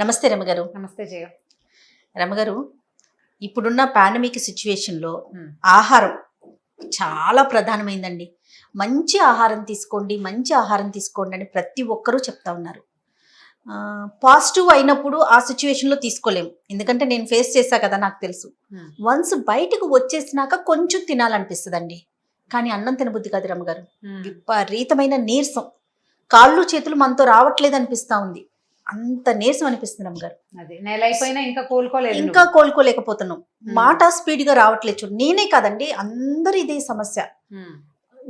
నమస్తే రమగారు. నమస్తే జయ. రమగారు, ఇప్పుడున్న పాండమిక్ సిచ్యువేషన్లో ఉమ్, ఆహారం చాలా ప్రధానమైందండి. మంచి ఆహారం తీసుకోండి, మంచి ఆహారం తీసుకోండి అని ప్రతి ఒక్కరూ చెప్తా ఉన్నారు. పాజిటివ్ అయినప్పుడు ఆ సిచ్యువేషన్లో తీసుకోలేము, ఎందుకంటే నేను ఫేస్ చేశా కదా, నాకు తెలుసు. ఉమ్, వన్స్ బయటకు వచ్చేసినాక కొంచెం తినాలనిపిస్తుందండి, కానీ అన్నం తినబుద్ధి కాదు రమగారు. ఉమ్. విపరీతమైన నీరసం, కాళ్ళు చేతులు మనతో రావట్లేదు అనిపిస్తా ఉంది. అంత నీరసం అనిపిస్తుంది రమగారు. అది నెల అయిపోయినా ఇంకా కోలుకోలేదు ఇంకా కోలుకోలేకపోతున్నాం. ఉమ్. మాట స్పీడ్గా రావట్లేదు. చూడు, నేనే కాదండి, అందరూ ఇదే సమస్య. ఉమ్,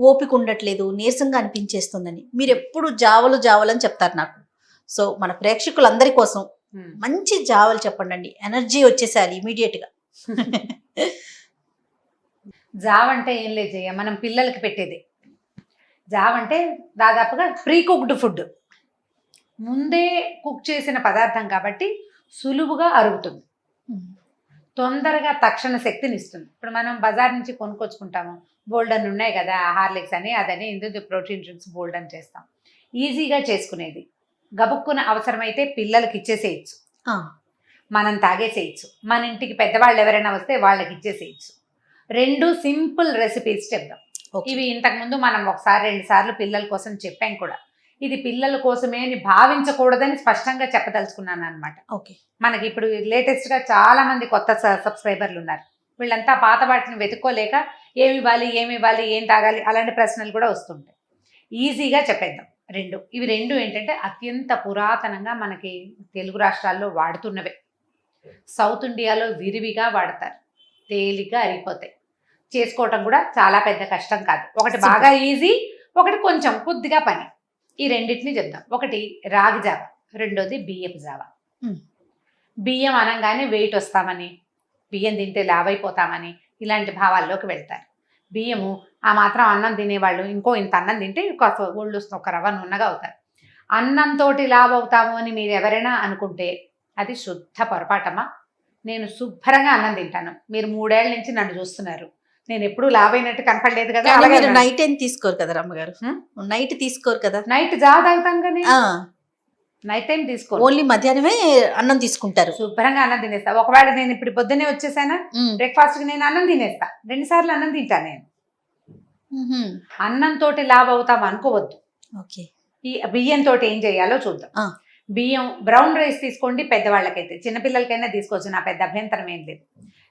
ఓపిక ఉండట్లేదు, నీరసంగా అనిపించేస్తుందని. మీరు ఎప్పుడు జావలు జావలని చెప్తారు నాకు. సో మన ప్రేక్షకులందరి కోసం ఉమ్. మంచి జావలు చెప్పండి అండి, ఎనర్జీ వచ్చేసేయాలి ఇమీడియట్గా. జావ్ అంటే ఏం లేదు జయ, మనం పిల్లలకి పెట్టేది. జావ్ అంటే దాదాపుగా ప్రీ కుక్డ్ ఫుడ్, ముందే కుక్ చేసిన పదార్థం కాబట్టి సులువుగా అరుగుతుంది, తొందరగా తక్షణ శక్తిని ఇస్తుంది. ఇప్పుడు మనం బజార్ నుంచి కొనుక్కొచ్చుకుంటాము, బోల్డన్ ఉన్నాయి కదా, హార్లిక్స్ అని అదని ఇందులో ప్రోటీన్ డ్రింక్స్ బోల్డన్ చేస్తాం. ఈజీగా చేసుకునేది, గబుక్కున అవసరమైతే పిల్లలకి ఇచ్చేసేయచ్చు, మనం తాగేసేయచ్చు, మన ఇంటికి పెద్దవాళ్ళు ఎవరైనా వస్తే వాళ్ళకి ఇచ్చేసేయచ్చు. రెండు సింపుల్ రెసిపీస్ చెప్దాం. ఇవి ఇంతకుముందు మనం ఒకసారి 2 సార్లు పిల్లల కోసం చెప్పాం కూడా. ఇది పిల్లల కోసమే అని భావించకూడదని స్పష్టంగా చెప్పదలుచుకున్నాను అనమాట. ఓకే. మనకి ఇప్పుడు లేటెస్ట్గా చాలా మంది కొత్త సబ్స్క్రైబర్లు ఉన్నారు. వీళ్ళంతా పాత వాటిని వెతుక్కోలేక ఏమి ఇవ్వాలి, ఏం తాగాలి అలాంటి ప్రశ్నలు కూడా వస్తుంటాయి. ఈజీగా చెప్పేద్దాం. ఇవి రెండు ఏంటంటే అత్యంత పురాతనంగా మనకి తెలుగు రాష్ట్రాల్లో వాడుతున్నవే. సౌత్ ఇండియాలో విరివిగా వాడతారు, తేలిగ్గా అరిగిపోతాయి, చేసుకోవటం కూడా చాలా పెద్ద కష్టం కాదు. ఒకటి బాగా ఈజీ, ఒకటి కొంచెం కొద్దిగా పని. ఈ రెండింటిని చెప్దాం. ఒకటి రాగి జావ, రెండోది బియ్యపు జావ. బియ్యం అనగానే వెయిట్ వస్తామని, బియ్యం తింటే లావైపోతామని ఇలాంటి భావాల్లోకి వెళ్తారు. బియ్యము ఆ మాత్రం అన్నం తినేవాళ్ళు ఇంకో ఇంత అన్నం తింటే ఒళ్ళు ఒక రవ్వ నున్నగా అవుతారు. అన్నంతో లావ్ అవుతాము అని మీరు ఎవరైనా అనుకుంటే అది శుద్ధ పొరపాటమా. నేను శుభ్రంగా అన్నం తింటాను, మీరు 3 ఏళ్ల నుంచి నన్ను చూస్తున్నారు, నేను ఎప్పుడు లావ్ అయినట్టు కనపడలేదు కదా. మీరు నైట్ ఏం తీసుకోరు కదా రమ్మగారు, నైట్ తీసుకోరు కదా. నైట్ జావ తాగుతాం కానీ నైట్ టైం తీసుకో, ఓన్లీ మధ్యాహ్నమే అన్నం తీసుకుంటారు. శుభ్రంగా అన్నం తినేస్తా. ఒకవేళ నేను ఇప్పుడు పొద్దున్నే వచ్చేసానా, బ్రేక్ఫాస్ట్కి నేను అన్నం తినేస్తా, 2 సార్లు అన్నం తింటాను నేను. అన్నంతో లావ్ అవుతాం అనుకోవద్దు. ఓకే. ఈ బియ్యంతో ఏం చేయాలో చూద్దాం. బియ్యం బ్రౌన్ రైస్ తీసుకోండి, పెద్దవాళ్ళకైతే, చిన్నపిల్లలకైనా తీసుకోవచ్చు, నా పెద్ద అభ్యంతరం ఏం లేదు.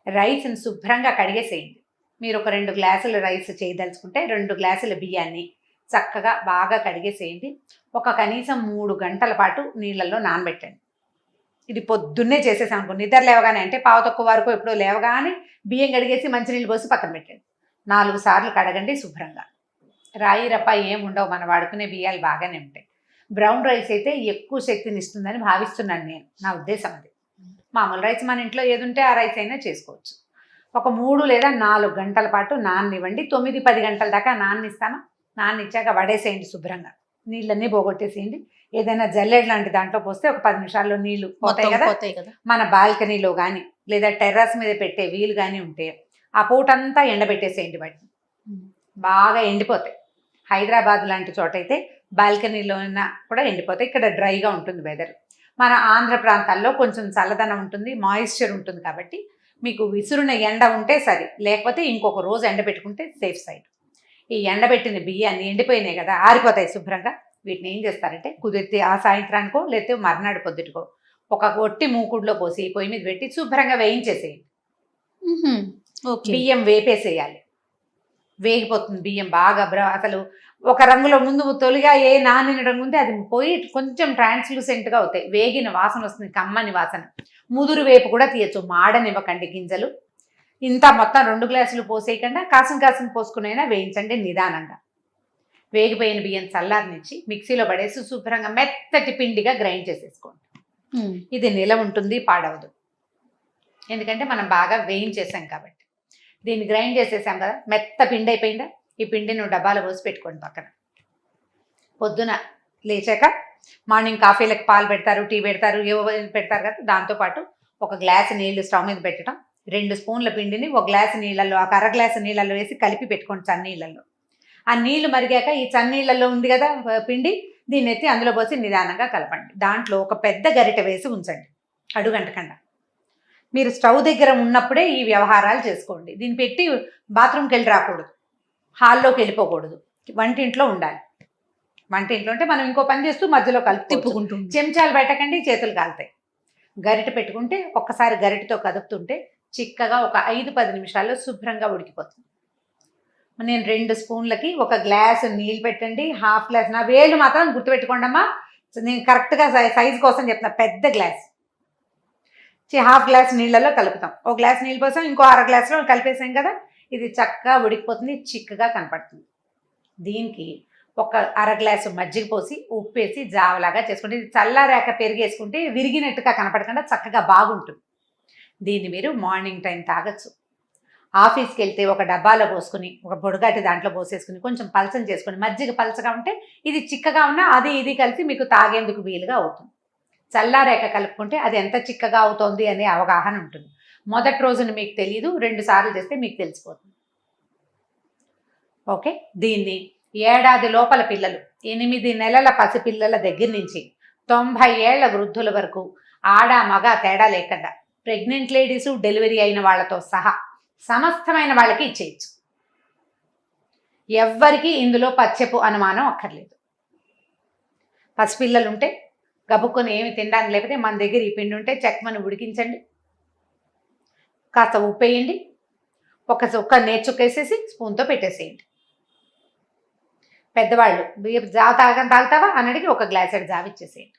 రైస్ని శుభ్రంగా కడిగేసేయండి. మీరు ఒక 2 గ్లాసుల రైస్ చేయదలుచుకుంటే 2 గ్లాసుల బియ్యాన్ని చక్కగా బాగా కడిగేసేయండి. ఒక కనీసం 3 గంటల పాటు నీళ్ళల్లో నానబెట్టండి. ఇది పొద్దున్నే చేసేసాం అనుకో, నిద్ర లేవగానే అంటే పావు తక్కువ వరకు ఎప్పుడో లేవగానే బియ్యం కడిగేసి మంచినీళ్ళు పోసి పక్కన పెట్టండి. 4 సార్లు కడగండి శుభ్రంగా. రాయి రప్ప ఏం ఉండవు, మనం వాడుకునే బియ్యాలు బాగానే ఉంటాయి. బ్రౌన్ రైస్ అయితే ఎక్కువ శక్తిని ఇస్తుందని భావిస్తున్నాను నేను, నా ఉద్దేశం అది. మామూలు రైస్ మన ఇంట్లో ఏది ఉంటే ఆ రైస్ అయినా చేసుకోవచ్చు. ఒక 3 లేదా 4 గంటల పాటు నాననివ్వండి. 9-10 గంటల దాకా నాననిస్తాను. నాననిచ్చాక వడేసేయండి శుభ్రంగా, నీళ్ళన్నీ పోగొట్టేసేయండి. ఏదైనా జల్లెడ్ లాంటి దాంట్లో పోస్తే ఒక 10 నిమిషాల్లో నీళ్లు పోతాయి కదా. మన బాల్కనీలో కానీ లేదా టెర్రస్ మీద పెట్టే వీలు కానీ ఉంటే ఆ పూటంతా ఎండబెట్టేసేయండి. వాటిని బాగా ఎండిపోతాయి. హైదరాబాద్ లాంటి చోట అయితే బాల్కనీలో కూడా ఎండిపోతాయి. ఇక్కడ డ్రైగా ఉంటుంది వెదర్. మన ఆంధ్ర ప్రాంతాల్లో కొంచెం చల్లదనం ఉంటుంది, మాయిశ్చర్ ఉంటుంది కాబట్టి మీకు విసురున ఎండ ఉంటే సరే, లేకపోతే ఇంకొక రోజు ఎండబెట్టుకుంటే సేఫ్ సైడ్. ఈ ఎండబెట్టిన బియ్యాన్ని, ఎండిపోయినాయి కదా, ఆరిపోతాయి శుభ్రంగా. వీటిని ఏం చేస్తారంటే కుదిరితే ఆ సాయంత్రానికో లేకపోతే మర్నాడు పొద్దుటికో ఒక ఒట్టి మూకుడులో పోసి పొయ్యి మీద పెట్టి శుభ్రంగా వేయించేసేయండి. బియ్యం వేపేసేయాలి, వేగిపోతుంది బియ్యం బాగా. అసలు ఒక రంగులో ముందు తొలిగా ఏ నానిన రంగు ఉంది అది పోయి కొంచెం ట్రాన్స్లూసెంట్గా అవుతాయి, వేగిన వాసన వస్తుంది, కమ్మని వాసన. ముదురు వేపు కూడా తీయచ్చు, మాడనివ్వకండి గింజలు. ఇంత మొత్తం 2 గ్లాసులు పోసేయకుండా కాసిన పోసుకునైనా వేయించండి నిదానంగా. వేగిపోయిన బియ్యం చల్లారనిచ్చి మిక్సీలో పడేసి శుభ్రంగా మెత్తటి పిండిగా గ్రైండ్ చేసేసుకోండి. ఇది నిల ఉంటుంది, పాడవదు, ఎందుకంటే మనం బాగా వేయించేసాం కాబట్టి. దీన్ని గ్రైండ్ చేసేసాం కదా, మెత్త పిండి అయిపోయిందా. ఈ పిండిని నువ్వు డబ్బాలో పోసి పెట్టుకోండి పక్కన. పొద్దున లేచాక మార్నింగ్ కాఫీలకు పాలు పెడతారు, టీ పెడతారు, ఏవో పెడతారు కదా, దాంతోపాటు ఒక గ్లాసు నీళ్లు స్టవ్ మీద పెట్టడం, 2 స్పూన్ల పిండిని 1 గ్లాసు నీళ్ళల్లో, ఒక అర గ్లాసు నీళ్ళల్లో వేసి కలిపి పెట్టుకోండి చన్నీళ్ళల్లో. ఆ నీళ్లు మరిగాక ఈ చన్నీళ్ళల్లో ఉంది కదా పిండి, దీన్ని ఎత్తి అందులో పోసి నిదానంగా కలపండి. దాంట్లో ఒక పెద్ద గరిటె వేసి ఉంచండి అడుగంటకుండా. మీరు స్టవ్ దగ్గర ఉన్నప్పుడే ఈ వ్యవహారాలు చేసుకోండి. దీన్ని పెట్టి బాత్రూమ్కి వెళ్ళి రాకూడదు, హాల్లోకి వెళ్ళిపోకూడదు, వంటింట్లో ఉండాలి. వంటింట్లో అంటే మనం ఇంకో పని చేస్తూ మధ్యలో కలిపి తిప్పుకుంటుంది. చెంచాలు పెట్టకండి, చేతులు కాలుతాయి. గరిటె పెట్టుకుంటే ఒక్కసారి గరిటెతో కదుపుతుంటే చిక్కగా ఒక 5-10 నిమిషాల్లో శుభ్రంగా ఉడికిపోతుంది. నేను 2 స్పూన్లకి 1 గ్లాసు నీళ్ళు పెట్టండి, హాఫ్ గ్లాస్, నా వేలు మాత్రం గుర్తుపెట్టుకోండి అమ్మా, నేను కరెక్ట్గా సైజు కోసం చెప్తున్నా. పెద్ద గ్లాస్ హాఫ్ గ్లాస్ నీళ్ళలో కలుపుతాం. 1 గ్లాస్ నీళ్ళు పోసాం, ఇంకో అర గ్లాసులో కలిపేసాం కదా, ఇది చక్కగా ఉడికిపోతుంది, చిక్కగా కనపడుతుంది. దీనికి 1 అర గ్లాసు మజ్జిగ పోసి ఉప్పేసి జావలాగా చేసుకుంటే, ఇది చల్లారాక పెరిగేసుకుంటే విరిగినట్టుగా కనపడకుండా చక్కగా బాగుంటుంది. దీన్ని మీరు మార్నింగ్ టైం తాగొచ్చు. ఆఫీస్కి వెళ్తే ఒక డబ్బాలో పోసుకుని, ఒక పొడుగాటి దాంట్లో పోసేసుకుని కొంచెం పలచం చేసుకుని, మజ్జిగ పలచగా ఉంటే ఇది చిక్కగా ఉన్నా అది ఇది కలిసి మీకు తాగేందుకు వీలుగా అవుతుంది. చల్లారేక కలుపుకుంటే అది ఎంత చిక్కగా అవుతోంది అనే అవగాహన ఉంటుంది. మొదటి రోజున మీకు తెలియదు, 2 సార్లు చేస్తే మీకు తెలిసిపోతుంది. ఓకే, దీన్ని ఏడాది లోపల పిల్లలు, 8 నెలల పసిపిల్లల దగ్గర నుంచి 90 ఏళ్ల వృద్ధుల వరకు, ఆడ మగ తేడా లేకుండా, ప్రెగ్నెంట్ లేడీస్, డెలివరీ అయిన వాళ్ళతో సహా సమస్తమైన వాళ్ళకి ఇచ్చేయచ్చు. ఎవ్వరికీ ఇందులో పచ్చెపు అనుమానం అక్కర్లేదు. పసిపిల్లలు ఉంటే గబుక్కుని ఏమి తినడానికి లేకపోతే మన దగ్గర ఈ పిండి ఉంటే చెక్కమని ఉడికించండి, కాస్త ఉప్పు వేయండి, ఒక నేర్చుకేసేసి స్పూన్తో పెట్టేసేయండి. పెద్దవాళ్ళు బియ్యం జావ తాగుతావా అని అడిగి 1 గ్లాసెడ్ జావ ఇచ్చేసేయండి.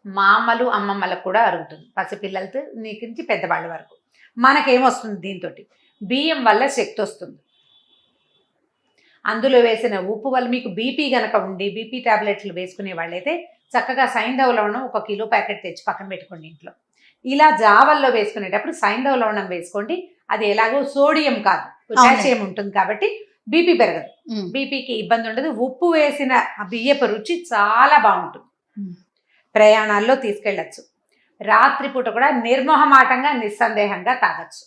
మా అమ్మలు అమ్మమ్మలకు కూడా అరుగుతుంది, పసిపిల్లలతో నీకించి పెద్దవాళ్ళ వరకు. మనకేమొస్తుంది దీంతో? బియ్యం వల్ల శక్తి వస్తుంది. అందులో వేసిన ఉప్పు వల్ల మీకు బీపీ గనక ఉండి బీపీ టాబ్లెట్లు వేసుకునే వాళ్ళైతే చక్కగా సైంధవ లవణం 1 కిలో ప్యాకెట్ తెచ్చి పక్కన పెట్టుకోండి ఇంట్లో. ఇలా జావల్లో వేసుకునేటప్పుడు సైంధవ లవణం వేసుకోండి. అది ఎలాగో సోడియం కాదు, పొటాషియం ఉంటుంది కాబట్టి బీపీ పెరగదు, బీపీకి ఇబ్బంది ఉండదు. ఉప్పు వేసిన బియ్యపు రుచి చాలా బాగుంటుంది, ప్రయాణాల్లో తీసుకెళ్ళచ్చు. రాత్రిపూట కూడా నిర్మోహమాటంగా నిస్సందేహంగా తాగొచ్చు.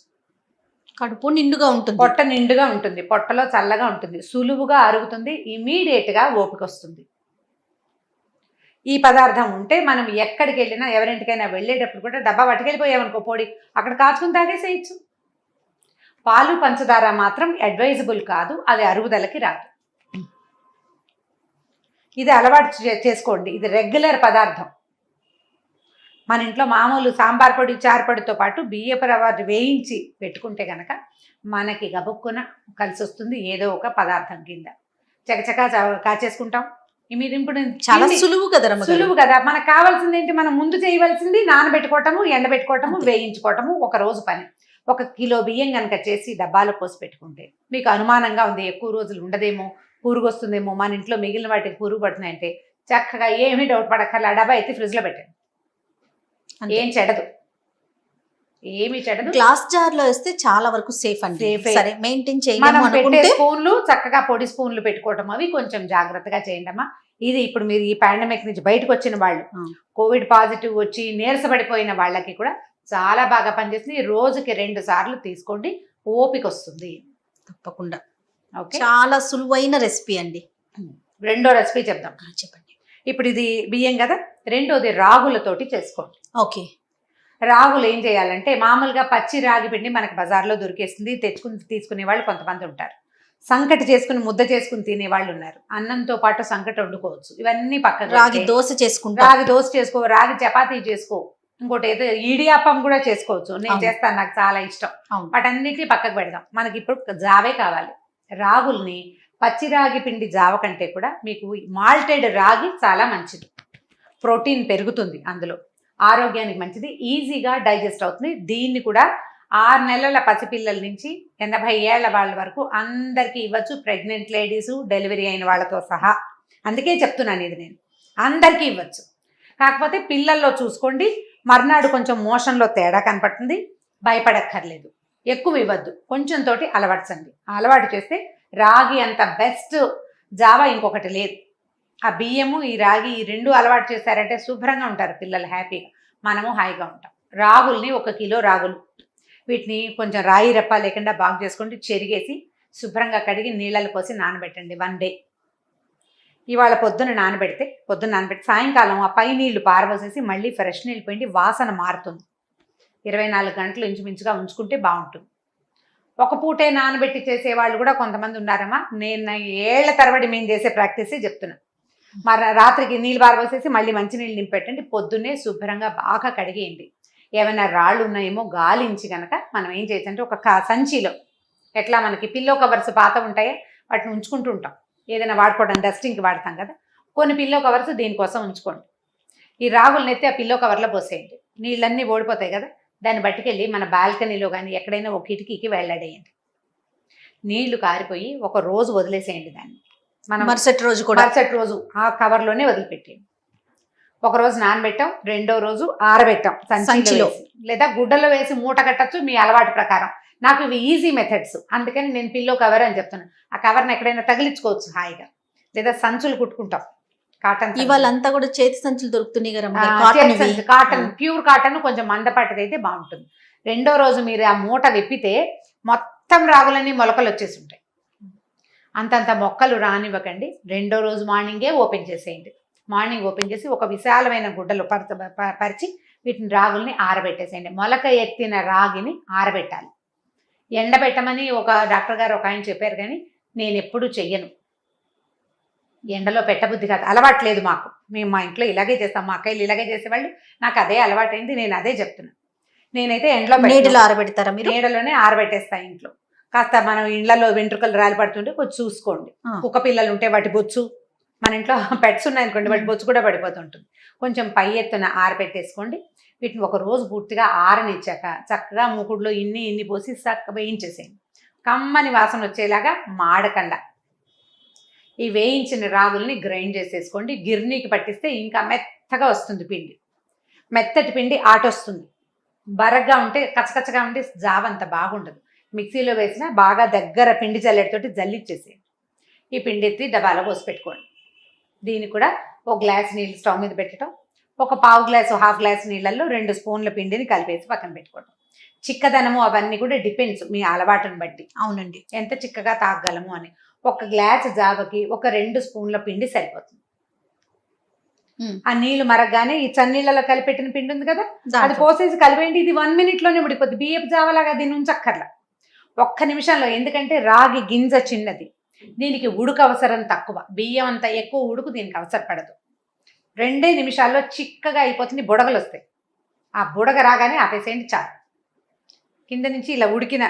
కడుపు నిండుగా ఉంటుంది, పొట్ట నిండుగా ఉంటుంది, పొట్టలో చల్లగా ఉంటుంది, సులువుగా అరుగుతుంది, ఇమీడియట్గా ఓపిక వస్తుంది. ఈ పదార్థం ఉంటే మనం ఎక్కడికి వెళ్ళినా, ఎవరింటికైనా వెళ్ళేటప్పుడు కూడా డబ్బా పట్టుకెళ్ళిపోయామనుకో పొడి, అక్కడ కాచుకుని తాగేసేయచ్చు. పాలు పంచదార మాత్రం అడ్వైజబుల్ కాదు, అది అరుగుదలకి రాదు. ఇది అలవాటు చేసుకోండి. ఇది రెగ్యులర్ పదార్థం. మన ఇంట్లో మామూలు సాంబార్ పొడి, చారు పొడితో పాటు బియ్యపు రవ్వ వేయించి పెట్టుకుంటే కనుక మనకి గబుక్కున కలిసి వస్తుంది. ఏదో ఒక పదార్థం కింద చకచకా కాచేసుకుంటాం. మీరు ఇప్పుడు చాలా సులువు కదా, సులువు కదా. మనకు కావాల్సింది ఏంటి? మనం ముందు చేయవలసింది నానబెట్టుకోవటము, ఎండబెట్టుకోవటము, వేయించుకోవటము, 1 రోజు పని. 1 కిలో బియ్యం కనుక చేసి డబ్బాలో పోసి పెట్టుకుంటే, మీకు అనుమానంగా ఉంది ఎక్కువ రోజులు ఉండదేమో, పురుగు వస్తుందేమో, మన ఇంట్లో మిగిలిన వాటికి పురుగు పడుతున్నాయంటే చక్కగా ఏమీ డౌట్ పడక్కర్లా, డబ్బా ఎత్తి ఫ్రిడ్జ్లో పెట్టండి, ఏం చెడదు, ఏమి చెడదు. గ్లాస్ జార్ లో వేస్తే చాలా వరకు సేఫ్ అండి. సరే, మెయింటైన్ మనం పెట్టే చేయాలి. స్పూన్లు చక్కగా పొడి స్పూన్లు పెట్టుకోవటం, అవి కొంచెం జాగ్రత్తగా చేయండి అమ్మా. ఇది ఇప్పుడు మీరు ఈ పాండమిక్ నుంచి బయటకు వచ్చిన వాళ్ళు, కోవిడ్ పాజిటివ్ వచ్చి నీరసపడిపోయిన వాళ్ళకి కూడా చాలా బాగా పనిచేస్తుంది. రోజుకి 2 సార్లు తీసుకోండి, ఓపిక వస్తుంది తప్పకుండా. ఓకే, చాలా సులువైన రెసిపీ అండి. రెండో రెసిపీ చెప్దాం. చెప్పండి. ఇప్పుడు ఇది బియ్యం కదా, రెండోది రాగులతోటి చేసుకోండి. ఓకే, రాగులు ఏం చేయాలంటే, మామూలుగా పచ్చి రాగి పిండి మనకు బజార్లో దొరికేస్తుంది, తీసుకునే వాళ్ళు కొంతమంది ఉంటారు. సంకటి చేసుకుని ముద్ద చేసుకుని తినే వాళ్ళు ఉన్నారు. అన్నంతో పాటు సంకటి వండుకోవచ్చు. ఇవన్నీ పక్కన రాగి దోశ చేసుకుంటా, రాగి దోశ చేసుకో, రాగి చపాతీ చేసుకో, ఇంకోటి ఏదో ఈడియాపం కూడా చేసుకోవచ్చు. నేను చేస్తాను, నాకు చాలా ఇష్టం. వాటన్నిటిని పక్కకు పెడదాం. మనకి ఇప్పుడు జావే కావాలి. రాగుల్ని పచ్చి రాగి పిండి జావ కంటే కూడా మీకు మాల్టెడ్ రాగి చాలా మంచిది, ప్రోటీన్ పెరుగుతుంది అందులో, ఆరోగ్యానికి మంచిది, ఈజీగా డైజెస్ట్ అవుతుంది. దీన్ని కూడా 6 నెలల పసిపిల్లల నుంచి 80 ఏళ్ల వాళ్ళ వరకు అందరికీ ఇవ్వచ్చు, ప్రెగ్నెంట్ లేడీసు, డెలివరీ అయిన వాళ్ళతో సహా. అందుకే చెప్తున్నాను, ఇది నేను అందరికీ ఇవ్వచ్చు. కాకపోతే పిల్లల్లో చూసుకోండి, మర్నాడు కొంచెం మోషన్లో తేడా కనపడుతుంది, భయపడక్కర్లేదు. ఎక్కువ ఇవ్వద్దు, కొంచెం తోటి అలవాటు అలవాటు చేస్తే రాగి అంత బెస్ట్ జావా ఇంకొకటి లేదు. ఆ బియ్యము, ఈ రాగి, ఈ 2 అలవాటు చేశారంటే శుభ్రంగా ఉంటారు పిల్లలు, హ్యాపీగా, మనము హాయిగా ఉంటాం. రాగుల్ని 1 కిలో రాగులు, వీటిని కొంచెం రాయి రెప్ప లేకుండా బాగు చేసుకోండి, చెరిగేసి శుభ్రంగా కడిగి నీళ్ళలో పోసి నానబెట్టండి 1 డే. ఇవాళ పొద్దున్న నానబెట్టి సాయంకాలం ఆ పై నీళ్లు పారబోసేసి మళ్ళీ ఫ్రెష్ నీళ్ళు పోయింది, వాసన మారుతుంది. 24 గంటలు ఇంచుమించుగా ఉంచుకుంటే బాగుంటుంది. ఒక పూటే నానబెట్టి చేసేవాళ్ళు కూడా కొంతమంది ఉన్నారమ్మా. నేను ఏళ్ల తరబడి మేము చేసే ప్రాక్టీసే చెప్తున్నా. మరి రాత్రికి నీళ్ళు పారబోసేసి మళ్ళీ మంచినీళ్ళు నింపెట్టండి, పొద్దున్నే శుభ్రంగా బాగా కడిగేయండి. ఏమైనా రాళ్ళు ఉన్నాయేమో గాలించి కనుక మనం ఏం చేయొచ్చంటే ఒక సంచిలో, ఎట్లా మనకి పిల్లో కవర్స్ పాత ఉంటాయో వాటిని ఉంచుకుంటూ ఉంటాం, ఏదైనా వాడుకోవడం డస్టింగ్కి వాడతాం కదా, కొన్ని పిల్లో కవర్స్ దీనికోసం ఉంచుకోండి. ఈ రాగులను ఎత్తి ఆ పిల్లో కవర్లో పోసేయండి, నీళ్ళన్నీ ఓడిపోతాయి కదా, దాన్ని బట్టుకెళ్ళి మన బాల్కనీలో కానీ ఎక్కడైనా ఒక కిటికీకి వెళ్ళడేయండి. నీళ్లు కారిపోయి ఒక రోజు వదిలేసేయండి దాన్ని. మనం మరుసటి రోజు ఆ కవర్లోనే వదిలిపెట్టేయండి. ఒక రోజు నానబెట్టాం, రెండో రోజు ఆరబెట్టాం సంచిలో లేదా గుడ్డలో వేసి మూట కట్టచ్చు, మీ అలవాటు ప్రకారం. నాకు ఇవి ఈజీ మెథడ్స్, అందుకని నేను పిల్లో కవర్ అని చెప్తున్నాను. ఆ కవర్ని ఎక్కడైనా తగిలించుకోవచ్చు హాయిగా, లేదా సంచులు కుట్టుకుంటాం కాటన్. ఇవాళంతా కూడా చేతి సంచులు దొరుకుతున్నాయి కదా, కాటన్ ప్యూర్ కాటన్ కొంచెం మందపాటిది అయితే బాగుంటుంది. రెండో రోజు మీరు ఆ మూట విప్పితే మొత్తం రాగులన్నీ మొలకలు వచ్చేసి ఉంటాయి. అంతంత మొక్కలు రానివ్వకండి. రెండో రోజు మార్నింగే ఓపెన్ చేసేయండి. మార్నింగ్ ఓపెన్ చేసి ఒక విశాలమైన గుడ్డలు పరిచి వీటిని రాగుల్ని ఆరబెట్టేసేయండి. మొలక ఎత్తిన రాగిని ఆరబెట్టాలి. ఎండబెట్టమని ఒక డాక్టర్ గారు ఒక ఆయన చెప్పారు, కానీ నేను ఎప్పుడు చెయ్యను. ఎండలో పెట్టబుద్ధి కాదు, అలవాట్లేదు మాకు. మేము మా ఇంట్లో ఇలాగే చేస్తాం, మా అక్కయ్యలు ఇలాగే చేసేవాళ్ళు, నాకు అదే అలవాటైంది, నేను అదే చెప్తున్నాను. నేనైతే ఎండలో నీడలో ఆరబెడతారా మీరు? నీడలోనే ఆరబెట్టేస్తాను ఇంట్లో. కాస్త మనం ఇళ్లలో వెంట్రుకలు రాలి పడుతుంటే కొంచెం చూసుకోండి. కుక్క పిల్లలు ఉంటే వాటి బొచ్చు, మన ఇంట్లో పెట్స్ ఉన్నాయనుకోండి వాటి బొచ్చు కూడా పడిపోతుంటుంది. కొంచెం పై ఎత్తున ఆరబెట్టేసుకోండి. వీటిని ఒక రోజు పూర్తిగా ఆరనిచ్చాక చక్కగా మూకుడులో ఇన్ని పోసి చక్కగా వేయించేసేయండి. కమ్మని వాసన వచ్చేలాగా మాడకండా ఈ వేయించిన రాగుల్ని గ్రైండ్ చేసేసుకోండి. గిర్నీకి పట్టిస్తే ఇంకా మెత్తగా వస్తుంది పిండి. మెత్తటి పిండి ఆటొస్తుంది. బరగ్గా ఉంటే కచ్చకచ్చగా ఉంటే జావంత బాగుండదు. మిక్సీలో వేసిన బాగా దగ్గర పిండి జల్లెడతోటి జల్లిచ్చేసేయండి. ఈ పిండి ఎత్తి డబ్బాలో పోసి పెట్టుకోండి. దీన్ని కూడా ఒక గ్లాస్ నీళ్ళు స్టవ్ మీద పెట్టడం, ఒక పావు గ్లాసు హాఫ్ గ్లాస్ నీళ్ళల్లో 2 స్పూన్ల పిండిని కలిపేసి పక్కన పెట్టుకోవడం. చిక్కదనము అవన్నీ కూడా డిపెండ్స్ మీ అలవాటుని బట్టి. అవునండి, ఎంత చిక్కగా తాగలము అని. ఒక గ్లాసు జావకి ఒక 2 స్పూన్ల పిండి సరిపోతుంది. ఆ నీళ్లు మరగగానే ఈ చన్నీళ్ళలో కలిపెట్టిన పిండి ఉంది కదా, అది పోసేసి కలిపేయండి. ఇది 1 మినిట్లోనే ఉడిపోద్ది. బియ్యపు జావలాగా దీన్ని ఉంచక్కర్లా, 1 నిమిషంలో. ఎందుకంటే రాగి గింజ చిన్నది, దీనికి ఉడుకు అవసరం తక్కువ. బియ్యం అంత ఎక్కువ ఉడుకు దీనికి అవసరపడదు. 2 నిమిషాల్లో చిక్కగా అయిపోతుంది. బుడగలు వస్తాయి. ఆ బుడగ రాగానే ఆపేసేయండి చాలు. కింద నుంచి ఇలా ఉడికిన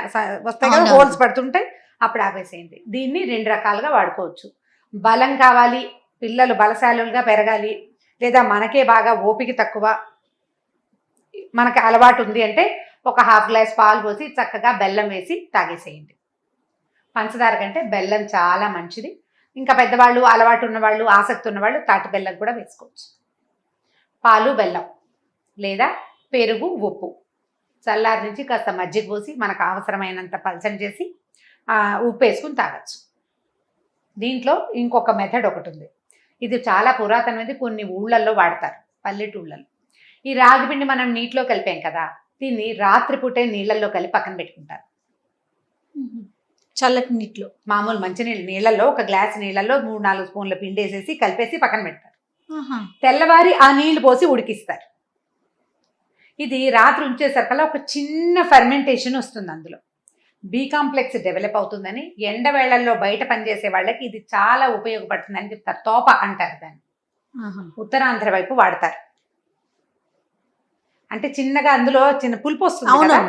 వస్తాయి కదా, హోల్స్ పడుతుంటాయి, అప్పుడు ఆపేసేయండి. దీన్ని 2 రకాలుగా వాడుకోవచ్చు. బలం కావాలి, పిల్లలు బలశాలులుగా పెరగాలి, లేదా మనకే బాగా ఓపిక తక్కువ, మనకి అలవాటు ఉంది అంటే ఒక హాఫ్ గ్లాస్ పాలు పోసి చక్కగా బెల్లం వేసి తాగేసేయండి. పంచదార కంటే బెల్లం చాలా మంచిది. ఇంకా పెద్దవాళ్ళు, అలవాటు ఉన్నవాళ్ళు, ఆసక్తి ఉన్నవాళ్ళు తాటి బెల్లం కూడా వేసుకోవచ్చు. పాలు బెల్లం లేదా పెరుగు ఉప్పు చల్లారి నుంచి కాస్త మజ్జిగ పోసి మనకు అవసరమైనంత పలచన చేసి ఉప్పు వేసుకుని తాగొచ్చు. దీంట్లో ఇంకొక మెథడ్ ఒకటి ఉంది, ఇది చాలా పురాతనమైనది, కొన్ని ఊళ్ళల్లో వాడతారు, పల్లెటూళ్ళలో. ఈ రాగి పిండి మనం నీటిలో కలిపాం కదా, దీన్ని రాత్రిపూటే నీళ్ళల్లో కలిపి పక్కన పెట్టుకుంటారు. చల్లటి నీటిలో, మామూలు మంచినీళ్ళు నీళ్ళల్లో ఒక గ్లాస్ నీళ్ళల్లో 3-4 స్పూన్ల పిండి వేసేసి కలిపేసి పక్కన పెడతారు. తెల్లవారి ఆ నీళ్లు పోసి ఉడికిస్తారు. ఇది రాత్రి ఉంచేసరికల్లా ఒక చిన్న ఫెర్మెంటేషన్ వస్తుంది, అందులో బి కాంప్లెక్స్ డెవలప్ అవుతుందని. ఎండవేళ్లలో బయట పనిచేసే వాళ్ళకి ఇది చాలా ఉపయోగపడుతుందని చెప్తారు. తోప అంటారు దాన్ని, ఉత్తరాంధ్ర వైపు వాడతారు. అంటే చిన్నగా అందులో చిన్న పులుపు వస్తుంది కదా,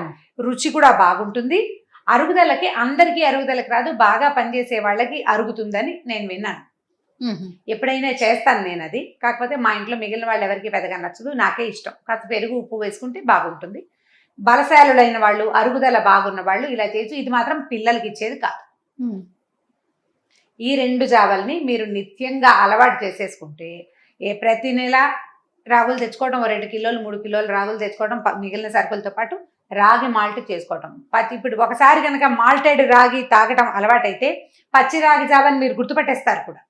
రుచి కూడా బాగుంటుంది. అరుగుదలకి, అందరికీ అరుగుదలకి రాదు, బాగా పనిచేసే వాళ్ళకి అరుగుతుందని నేను విన్నాను. ఎప్పుడైనా చేస్తాను నేను అది. కాకపోతే మా ఇంట్లో మిగిలిన వాళ్ళు ఎవరికి పెద్దగా నచ్చదు, నాకే ఇష్టం. కాస్త పెరుగు ఉప్పు వేసుకుంటే బాగుంటుంది. బలశాలులైన వాళ్ళు, అరుగుదల బాగున్న వాళ్ళు ఇలా చేసి, ఇది మాత్రం పిల్లలకి ఇచ్చేది కాదు. ఈ 2 జావల్ని మీరు నిత్యంగా అలవాటు చేసేసుకుంటే ప్రతి నెల రాగులు తెచ్చుకోవడం, 2 కిలోలు 3 కిలోలు రాగులు తెచ్చుకోవడం, మిగిలిన సరుకులతో పాటు రాగి మాల్ట్ చేసుకోవటం. ఇప్పుడు ఒకసారి కనుక మాల్టెడ్ రాగి తాగటం అలవాటైతే పచ్చి రాగి జావని మీరు గుర్తుపట్టేస్తారు కూడా.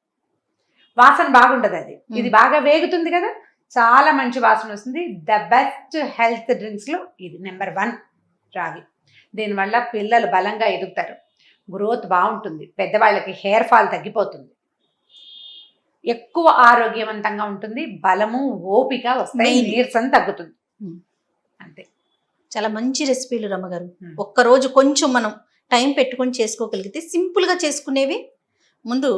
వాసన బాగుంటుంది అది. ఇది బాగా వేగుతుంది కదా, చాలా మంచి వాసన వస్తుంది. ద బెస్ట్ హెల్త్ డ్రింక్స్లో ఇది నెంబర్ 1 రాగి. దీనివల్ల పిల్లలు బలంగా ఎదుగుతారు, గ్రోత్ బాగుంటుంది, పెద్దవాళ్ళకి హెయిర్ ఫాల్ తగ్గిపోతుంది. ఎక్కువ ఆరోగ్యవంతంగా ఉంటుంది, బలము ఓపిక వస్తాయి, Main. నీరసం తగ్గుతుంది. Hmm. అంతే. చాలా మంచి రెసిపీలు రమ్మగారు. Hmm. ఒక్కరోజు కొంచెం మనం టైం పెట్టుకొని చేసుకోగలిగితే సింపుల్ గా చేసుకునేవి ముందు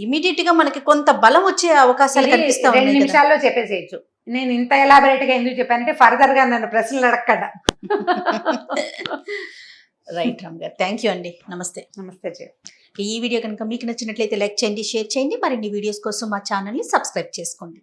ఇమీడియట్ గా మనకి కొంత బలం వచ్చే అవకాశాలు ఇది కనిపిస్తా 2 ఉన్నాయి కదా. నిమిషాల్లో చెప్పేసేయచ్చు. నేను ఇంత ఎలాబరేట్ గా ఎందుకు చెప్పానంటే ఫర్దర్ గా నన్ను ప్రశ్నలు అడగకుండా. రైట్ రామ్ గారు, థ్యాంక్ యూ అండి, నమస్తే. నమస్తే జయ. ఈ వీడియో కనుక మీకు నచ్చినట్లయితే లైక్ చేయండి, షేర్ చేయండి. మరిన్ని వీడియోస్ కోసం మా ఛానల్ని సబ్స్క్రైబ్ చేసుకోండి.